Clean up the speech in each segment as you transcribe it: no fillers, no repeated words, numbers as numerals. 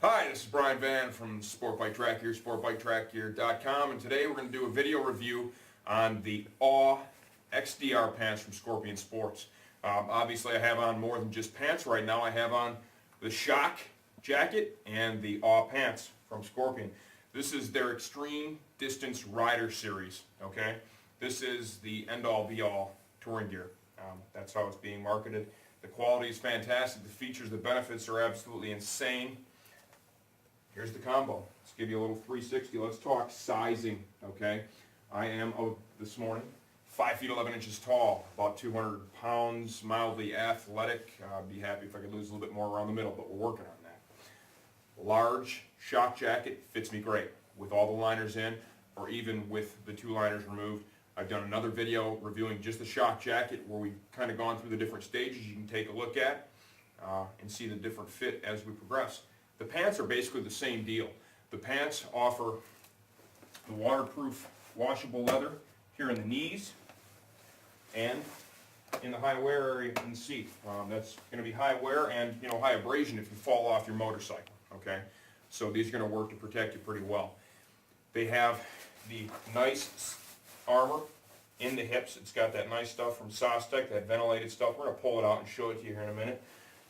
Hi, this is Brian Van from Sport Bike Track Gear, sportbiketrackgear.com, and today we're going to do a video review on the AWE XDR pants from Scorpion Sports. Obviously I have on more than just pants right now. I have on the Shock jacket and the AWE pants from Scorpion. This is their Extreme Distance Rider series, okay? This is the end-all be-all touring gear. That's how it's being marketed. The quality is fantastic. The features, the benefits are absolutely insane. Here's the combo. Let's give you a little 360. Let's talk sizing, okay? I am, this morning, 5 feet 11 inches tall, about 200 pounds, mildly athletic. I'd be happy if I could lose a little bit more around the middle, but we're working on that. Large Shock jacket fits me great with all the liners in, or even with the 2 liners removed. I've done another video reviewing just the Shock jacket where we've kind of gone through the different stages you can take a look at and see the different fit as we progress. The pants are basically the same deal. The pants offer the waterproof washable leather here in the knees and in the high wear area in the seat. That's going to be high wear and high abrasion if you fall off your motorcycle. Okay, so these are going to work to protect you pretty well. They have the nice armor in the hips. It's got that nice stuff from Sostec, that ventilated stuff. We're going to pull it out and show it to you here in a minute.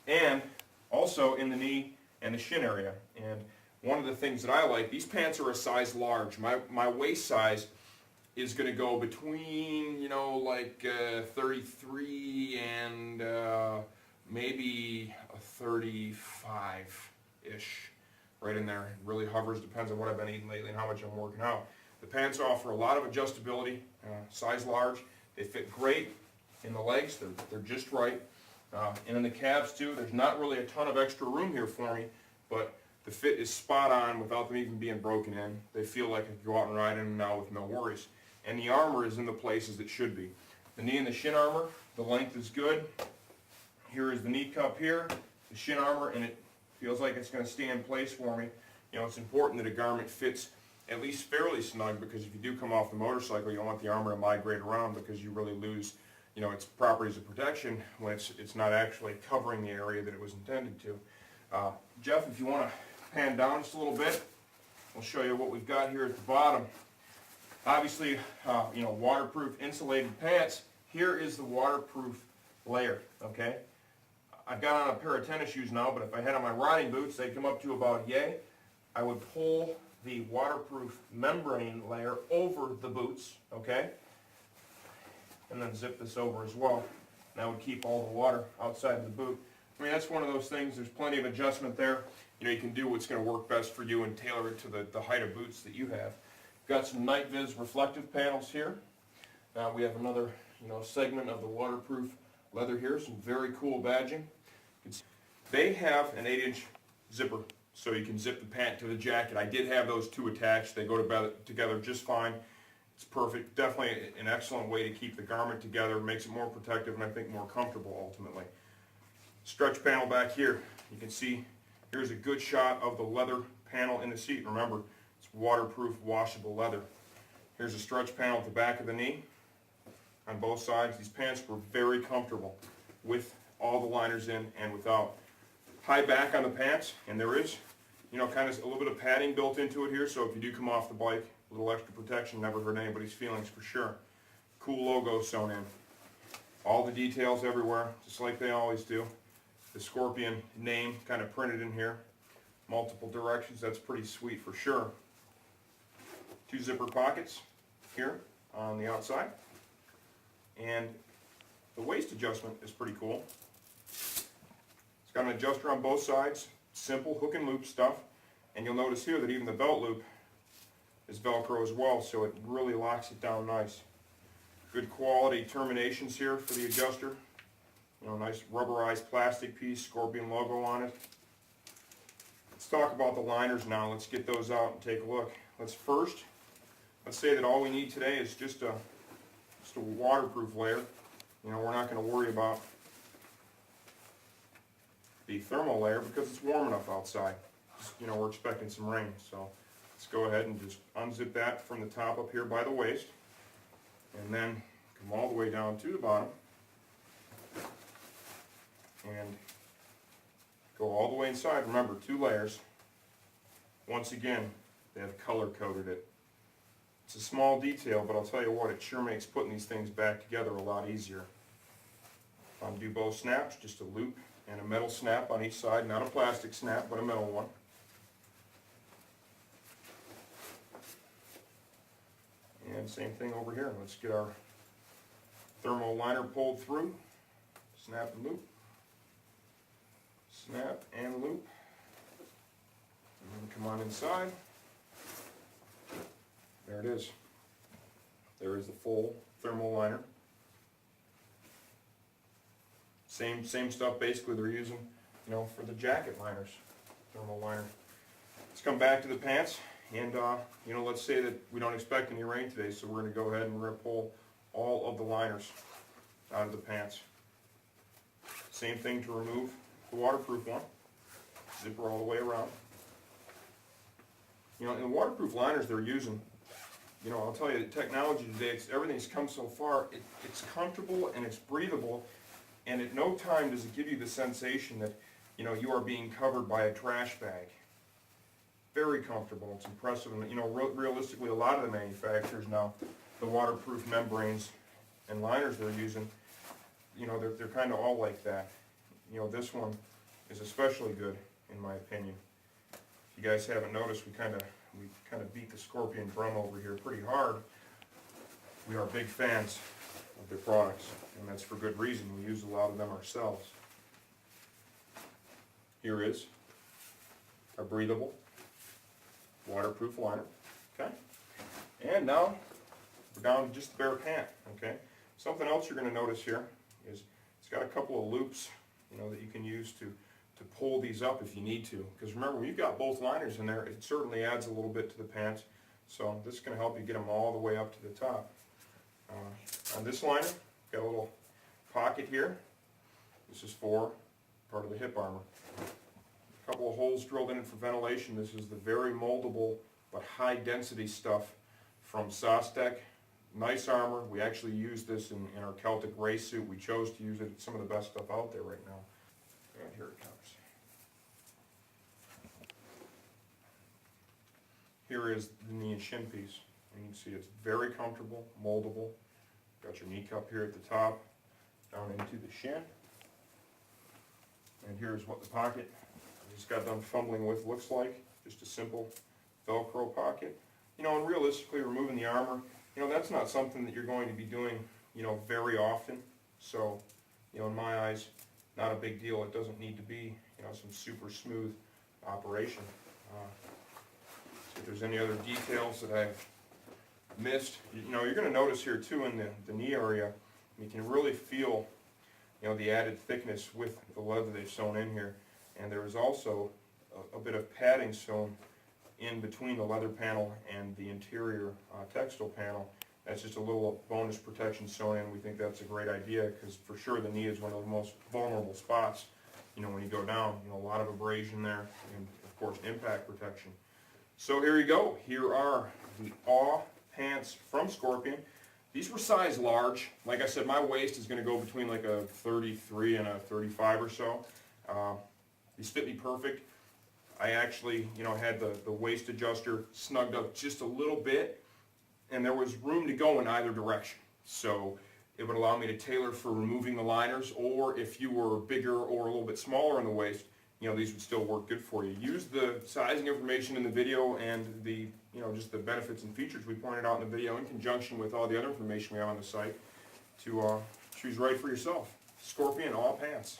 And also in the knee and the shin area. And one of the things that I like, these pants are a size large. My waist size is going to go between, like 33 and maybe a 35-ish, right in there. It really hovers, depends on what I've been eating lately and how much I'm working out. The pants offer a lot of adjustability, size large. They fit great in the legs, they're just right. And in the calves too. There's not really a ton of extra room here for me, but the fit is spot on without them even being broken in. They feel like I can go out and ride in them now with no worries. And the armor is in the places it should be. The knee and the shin armor, the length is good. Here is the knee cup here, the shin armor, and it feels like it's going to stay in place for me. It's important that a garment fits at least fairly snug, because if you do come off the motorcycle, you don't want the armor to migrate around, because you really lose its properties of protection when it's not actually covering the area that it was intended to. Jeff, if you want to pan down just a little bit, we'll show you what we've got here at the bottom. Obviously, waterproof insulated pants. Here is the waterproof layer, okay? I've got on a pair of tennis shoes now, but if I had on my riding boots, they come up to about yay. I would pull the waterproof membrane layer over the boots, okay? And then zip this over as well. That would keep all the water outside of the boot. I mean, that's one of those things, there's plenty of adjustment there. You can do what's going to work best for you and tailor it to the height of boots that you have. Got some night viz reflective panels here. We have another segment of the waterproof leather here, some very cool badging. They have an 8-inch zipper, so you can zip the pant to the jacket. I did have those 2 attached. They go together just fine. It's perfect. Definitely an excellent way to keep the garment together. Makes it more protective and I think more comfortable ultimately. Stretch panel back here. You can see here's a good shot of the leather panel in the seat. Remember, it's waterproof, washable leather. Here's a stretch panel at the back of the knee on both sides. These pants were very comfortable with all the liners in and without. High back on the pants, and there is kind of a little bit of padding built into it here, so if you do come off the bike, a little extra protection, never hurt anybody's feelings for sure. Cool logo sewn in. All the details everywhere, just like they always do. The Scorpion name kind of printed in here. Multiple directions, that's pretty sweet for sure. 2 zipper pockets here on the outside. And the waist adjustment is pretty cool. It's got an adjuster on both sides, simple hook and loop stuff. And you'll notice here that even the belt loop is Velcro as well, so it really locks it down nice. Good quality terminations here for the adjuster. Nice rubberized plastic piece, Scorpion logo on it. Let's talk about the liners now. Let's get those out and take a look. Let's say that all we need today is just a waterproof layer. We're not going to worry about the thermal layer because it's warm enough outside. We're expecting some rain, so let's go ahead and just unzip that from the top up here by the waist, and then come all the way down to the bottom and go all the way inside. Remember, 2 layers. Once again, they have color-coded it. It's a small detail, but I'll tell you what, it sure makes putting these things back together a lot easier. Do both snaps, just a loop and a metal snap on each side, not a plastic snap, but a metal one. And same thing over here. Let's get our thermal liner pulled through. Snap and loop. Snap and loop. And then come on inside. There it is. There is the full thermal liner. Same stuff basically they're using, for the jacket liners, thermal liner. Let's come back to the pants, and let's say that we don't expect any rain today, so we're going to go ahead and we're going to pull all of the liners out of the pants. Same thing to remove the waterproof one. Zipper all the way around. In the waterproof liners they're using, I'll tell you, the technology today, everything's come so far, it's comfortable and it's breathable, and at no time does it give you the sensation that, you are being covered by a trash bag. Very comfortable, it's impressive, and realistically a lot of the manufacturers now, the waterproof membranes and liners they're using, they're kind of all like that. This one is especially good, in my opinion. If you guys haven't noticed, we kind of beat the Scorpion drum over here pretty hard. We are big fans of their products, and that's for good reason. We use a lot of them ourselves. Here is a breathable, waterproof liner. Okay, and now we're down to just the bare pant. Okay, something else you're going to notice here is it's got a couple of loops, that you can use to pull these up if you need to. Because remember, when you've got both liners in there, it certainly adds a little bit to the pants. So this is going to help you get them all the way up to the top. On this liner, got a little pocket here. This is for part of the hip armor. A couple of holes drilled in it for ventilation. This is the very moldable but high density stuff from Sostec. Nice armor. We actually use this in our Celtic race suit. We chose to use it. It's some of the best stuff out there right now. And here it comes. Here is the knee and shin piece. And you can see it's very comfortable, moldable. Got your knee cup here at the top, down into the shin. And here's what the pocket I just got done fumbling with looks like. Just a simple Velcro pocket. And realistically removing the armor, that's not something that you're going to be doing, very often. So, in my eyes, not a big deal. It doesn't need to be, some super smooth operation. See if there's any other details that I've missed. You're going to notice here too in the knee area, you can really feel, the added thickness with the leather they've sewn in here. And there is also a bit of padding sewn in between the leather panel and the interior textile panel. That's just a little bonus protection sewn in. We think that's a great idea because for sure the knee is one of the most vulnerable spots. When you go down, a lot of abrasion there, and of course impact protection. So here you go. Here are the AWE pants from Scorpion. These were size large. Like I said, my waist is going to go between like a 33 and a 35 or so. These fit me perfect. I actually, had the waist adjuster snugged up just a little bit, and there was room to go in either direction. So it would allow me to tailor for removing the liners, or if you were bigger or a little bit smaller in the waist, these would still work good for you. Use the sizing information in the video and the, just the benefits and features we pointed out in the video in conjunction with all the other information we have on the site to choose right for yourself. Scorpion AWE pants.